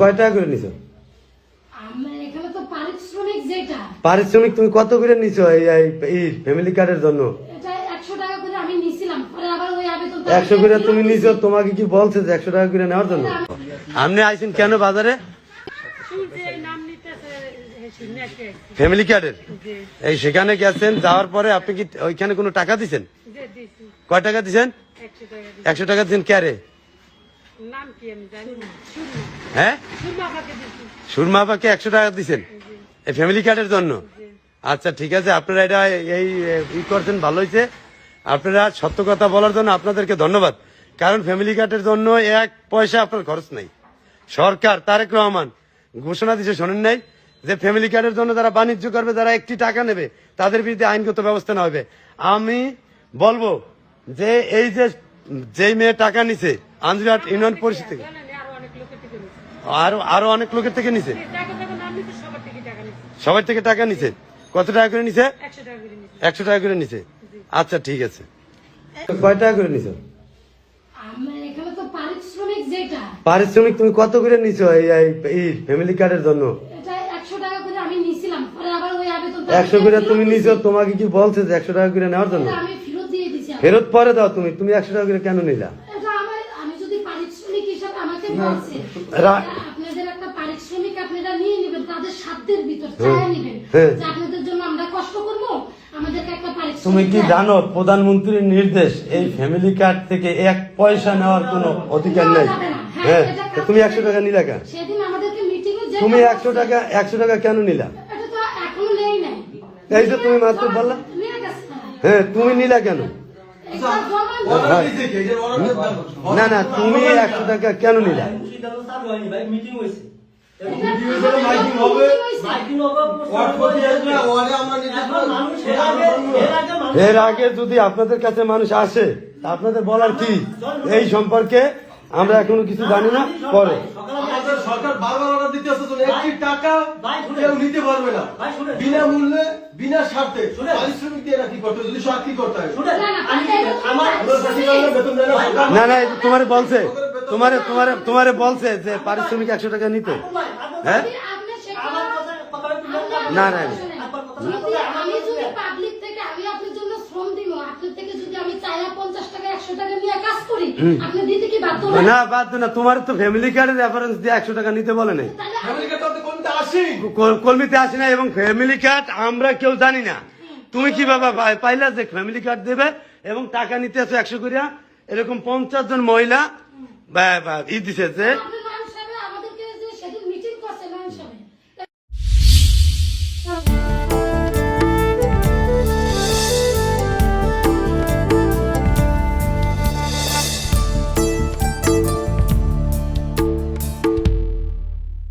কয় টাকা করে নিছো? এখানে তো পারিশ্রমিক যেটা পারিশ্রমিক তুমি কত করে নিছো এই ফ্যামিলি কার্ডের জন্য? এটা 100 টাকা করে আমি নিছিলাম, পরে আবার ওই আবেদনটা 100 করে তুমি নিছো, তোমাকে কি বলছে যে 100 টাকা করে নেওয়ার জন্য? আপনি আইছেন কেন বাজারে? ফ্যামিলি কার্ডের এই সেখানে গেছেন, যাওয়ার পরে আপনি কি ওইখানে কোনো টাকা দিছেন? কয় টাকা দিছেন? 100 টাকা দিছেন। কে রে? হ্যাঁ, সুরমাপাকে 100 টাকা দিছেন এই ফ্যামিলি কার্ডের জন্য? আচ্ছা ঠিক আছে, আপনারা এটা এই করছেন, ভালো হয়েছে। আপনারা সত্য কথা বলার জন্য আপনাদেরকে ধন্যবাদ। কারণ ফ্যামিলি কার্ডের জন্য 1 পয়সা আপনার খরচ নাই। সরকার তারেক রহমান ঘোষণা দিচ্ছে, শোনেন নাই? যে ফ্যামিলি কার্ডের জন্য যারা বাণিজ্য করবে, যারা একটি টাকা নেবে, তাদের বিরুদ্ধে আইনগত ব্যবস্থা নেওয়া হবে। আমি বলবো যে এই যে যেই মেয়ে টাকা নিছে আঞ্জুরাট ইউনিয়ন পরিষদ থেকে, আরো অনেক লোকের থেকে নিছে, সবার থেকে টাকা নিছে। কত টাকা করে নিছে? 100 টাকা করে নিছে। আচ্ছা ঠিক আছে, কয় টাকা করে নিছো? এখানে তো পারিশ্রমিক যেটা পারিশ্রমিক তুমি কত করে নিছো এই ফ্যামিলি কার্ডের জন্য? এটা 100 টাকা করে আমি নিছিলাম, পরে আবার ওই আবেদনটা 100 করে তুমি নিছো, তোমাকে কি বলছে যে 100 টাকা করে নেওয়ার জন্য? আমি ফেরত দিয়ে দিছি। ফেরত পরে দাও। তুমি 100 টাকা করে কেন নিলা? এটা আমি যদি পারিশ্রমিক হিসাবে আমাকে বলছে আপনাদের একটা পারিশ্রমিক আপনারা নিয়ে নেবেন, তাদের সাধ্যের ভিতর চাইয়া নেবেন যে আপনাদের জন্য আমরা কষ্ট করব, আমাদেরকে একটা পারিশ্রমিক। তুমি কি জানো প্রধানমন্ত্রীর নির্দেশ এই ফ্যামিলি কার্ড থেকে 1 পয়সা নেওয়ার কোনো অধিকার নেই? হ্যাঁ, তুমি 100 টাকা নিলা কেন? সেদিন আমাদেরকে মিটিং এ তুমি 100 টাকা কেন নিলা? এটা তো এখনো নেই নাই। এই যে তুমি মাত্র বললা। নিয়ে গেছে। হ্যাঁ, তুমি নিলা কেন? এটা জমা না তুমি 100 টাকা কেন নিলা? এর আগে যদি আপনাদের কাছে মানুষ আসে, আপনাদের বলার কি এই সম্পর্কে? আমরা এখনো কিছু জানি না। পরে সরকার বারবার অর্ডার দিতে আসছে, একটি টাকা কেউ নিতে পারবে না বিনামূল্যে, বিনা স্বার্থে। পারিশ্রমিক দিয়ে কি করতে, যদি চাকরি করতে হয় না তোমারে বলছে, তোমারে বলছে যে পারিশ্রমিক 100 টাকা নিতে? হ্যাঁ, না আমি যদি পাবলিক থেকে আমি আপনার জন্য শ্রম দিব, আপনার থেকে যদি আমি চাইয়া 50 টাকা 100 টাকা নিয়ে কাজ করি, আপনি দিতে কি বাধ্য না? না বাধ্য না। তোমার তো ফ্যামিলি কার্ডের রেফারেন্স দিয়ে 100 টাকা নিতে বলে নাই। কলমিতে আসি না, এবং ফ্যামিলি কার্ড আমরা কেউ জানি না। তুমি কিভাবে পাইলা যে ফ্যামিলি কার্ড দেবে এবং টাকা নিতে আসো 100 করিয়া? এরকম 50 জন মহিলা দিছে যে